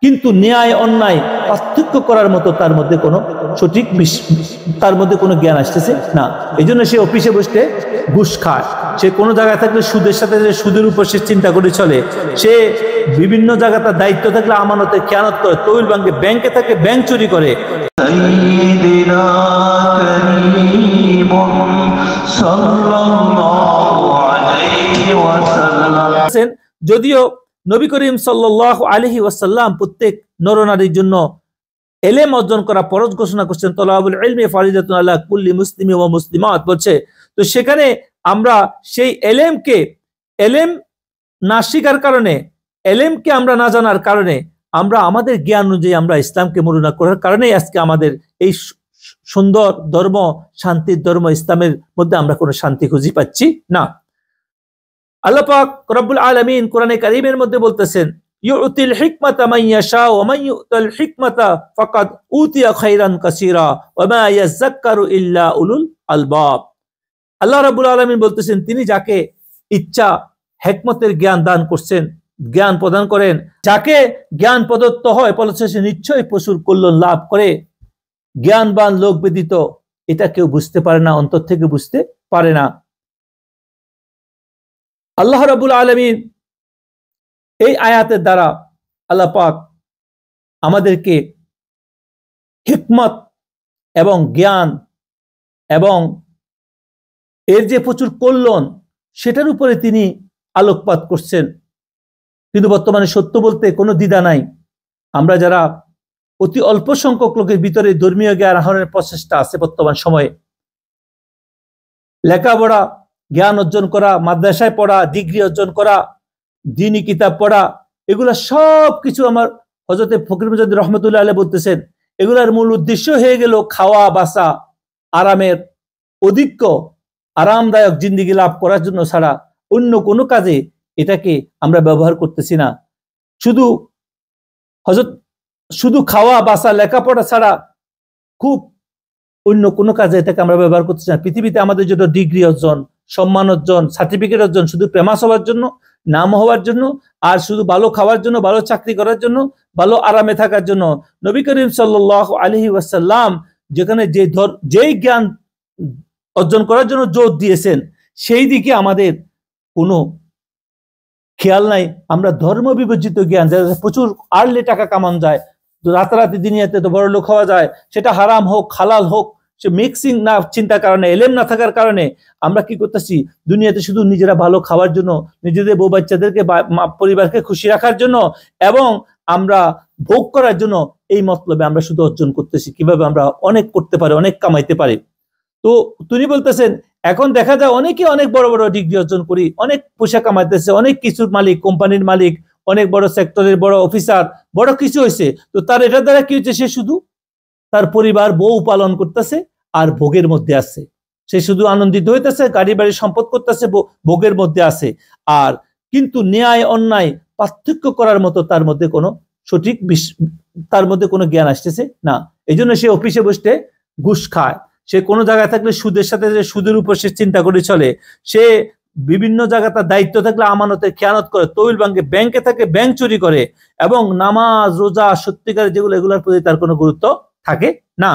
কিন্তু ন্যায় অন্যায় পার্থক্য করার মতো তার মধ্যে কোনো সঠিক তার মধ্যে কোনো জ্ঞান আসতেছে না। এই জন্য সে অফিসে বসে ঘুষ খায়। সে কোনো জায়গায় থাকলে সুদের সাথে সুদের উপর সে চিন্তা করে চলে। সে বিভিন্ন জায়গায় তার দায়িত্ব থাকলে আমানতের খেয়ানত করে, তহবিল ভাঙে, ব্যাংকে থাকে ব্যাংক চুরি করে। যদিও নবী করিম সাল্লাল্লাহু আলাইহি ওয়াসাল্লাম প্রত্যেক নরনারীর জন্য এলেম অর্জন করা ফরজ ঘোষণা করছেন, তলাবুল ইলমি ফারিদাতুন আলা কুল্লি মুসলিমি ওয়া মুসলিমাত বলছে। তো সেখানে আমরা সেই এলেম না শিখার কারণে, এলেমকে আমরা না জানার কারণে, আমরা আমাদের জ্ঞান অনুযায়ী আমরা ইসলামকে মূল্যায়ন করার কারণেই আজকে আমাদের এই সুন্দর ধর্ম, শান্তির ধর্ম ইসলামের মধ্যে আমরা কোনো শান্তি খুঁজে পাচ্ছি না। আল্লাহ পাক রব্বুল আলামিন কোরআনে কারীমের মধ্যে বলতেছেন, ইউতিল হিকমাতা মান ইয়াশা ওয়া মান ইউতাল হিকমাতা ফাকাদ উতিয়া খায়রান কাসীরা ওয়া মা ইয়াযাক্কারু ইল্লা উলুল আলবাব। আল্লাহ রাব্বুল আলামিন বলতেছেন, তিনি যাকে ইচ্ছা হিকমতের জ্ঞান দান করছেন, জ্ঞান প্রদান করেন। যাকে জ্ঞান প্রদত্ত হয় বলেছে সে নিশ্চয়ই প্রচুর কল্যাণ লাভ করে। জ্ঞানবান লোক ব্যতীত এটা কেউ বুঝতে পারে না, অন্তর থেকে বুঝতে পারে না। আল্লাহ রাব্বুল আলামিন এই আয়াতের দ্বারা আল্লাহ পাক আমাদেরকে হিকমত এবং জ্ঞান এবং এর যে প্রচুর কল্যাণ সেটার উপরে তিনি আলোকপাত করছেন। কিন্তু বর্তমানে সত্য বলতে কোনো দ্বিধা নাই, আমরা যারা অতি অল্প সংখ্যক লোকের ভিতরে ধর্মীয় জ্ঞান আহরণের প্রচেষ্টা আছে বর্তমান সময়ে, লেখাপড়া, জ্ঞান অর্জন করা, মাদ্রাসায় পড়া, ডিগ্রি অর্জন করা, দ্বীনি কিতাব পড়া, এগুলা সব কিছু আমার হযরতে ফকির মুজাদ্দিদ রহমতুল্লাহ আলাইহি বলতেছেন, এগুলার মূল উদ্দেশ্য হয়ে গেল খাওয়া বাসা, আরামের অধিক্য, আরামদায়ক জিন্দেগি লাভ করার জন্য ছাড়া অন্য কোনো কাজে এটাকে আমরা ব্যবহার করতেছি না। শুধু খাওয়া বাসা লেখাপড়া ছাড়া খুব অন্য কোনো কাজে এটাকে আমরা ব্যবহার করতেছি না। পৃথিবীতে আমাদের জন্য ডিগ্রি অর্জন, সম্মান অর্জন, সার্টিফিকেট অর্জন শুধু ফেমাস হওয়ার জন্য, নাম হওয়ার জন্য, আর শুধু ভালো খাওয়ার জন্য, ভালো চাকরি করার জন্য, ভালো আরামে থাকার জন্য। নবী করিম সাল্লাল্লাহু আলাইহি ওয়াসাল্লাম যেখানে যেই জ্ঞান অর্জন করার জন্য জোর দিয়েছেন সেই দিকে আমাদের কোনো খেয়াল নাই। আমরা ধর্ম বিবর্জিত জ্ঞান, যারা প্রচুর আর্লি টাকা কামান যায়, রাতারাতি দুনিয়াতে তো বড় লোক হওয়া যায়, সেটা হারাম হোক হালাল হোক, সে মিক্সিং না চিন্তার কারণে, এলেম না থাকার কারণে আমরা কি করতেছি, দুনিয়াতে শুধু নিজেরা ভালো খাওয়ার জন্য, নিজেদের বউ বাচ্চাদেরকে পরিবারকে খুশি রাখার জন্য এবং আমরা ভোগ করার জন্য, এই মতলবে আমরা শুধু অর্জন করতেছি কিভাবে আমরা অনেক করতে পারি, অনেক কামাইতে পারি। তো তিনি বলতেছেন এখন দেখা যায় অনেকে অনেক বড় বড় ডিগ্রি অর্জন করি, অনেক পয়সা কামাইতেছে, অনেক কিছুর মালিক, কোম্পানির মালিক, অনেক বড় সেক্টরের বড় অফিসার, বড় কিছু হয়েছে। তো তার এটার দ্বারা কি হচ্ছে, সে শুধু তার পরিবার বউ পালন করতেছে আর ভোগের মধ্যে আছে, সে শুধু আনন্দিত হইতেছে, গাড়ি বাড়ি সম্পদ করতেছে, ভোগের মধ্যে আছে। আর কিন্তু ন্যায় অন্যায় পার্থক্য করার মতো তার মধ্যে কোনো সঠিক তার মধ্যে কোনো জ্ঞান আসতেছে না। এই জন্য সে অফিসে বসে ঘুষ খায়। সে কোনো জায়গায় থাকলে সুদের সাথে সুদের উপর সে চিন্তা করে চলে। সে বিভিন্ন জায়গায় তার দায়িত্ব থাকলে আমানতের খেয়ানত করে, তহবিল ভাঙে, ব্যাংকে থাকে ব্যাংক চুরি করে এবং নামাজ রোজা সত্যিকারের যেগুলো, এগুলোর প্রতি তার কোনো গুরুত্ব থাকে না।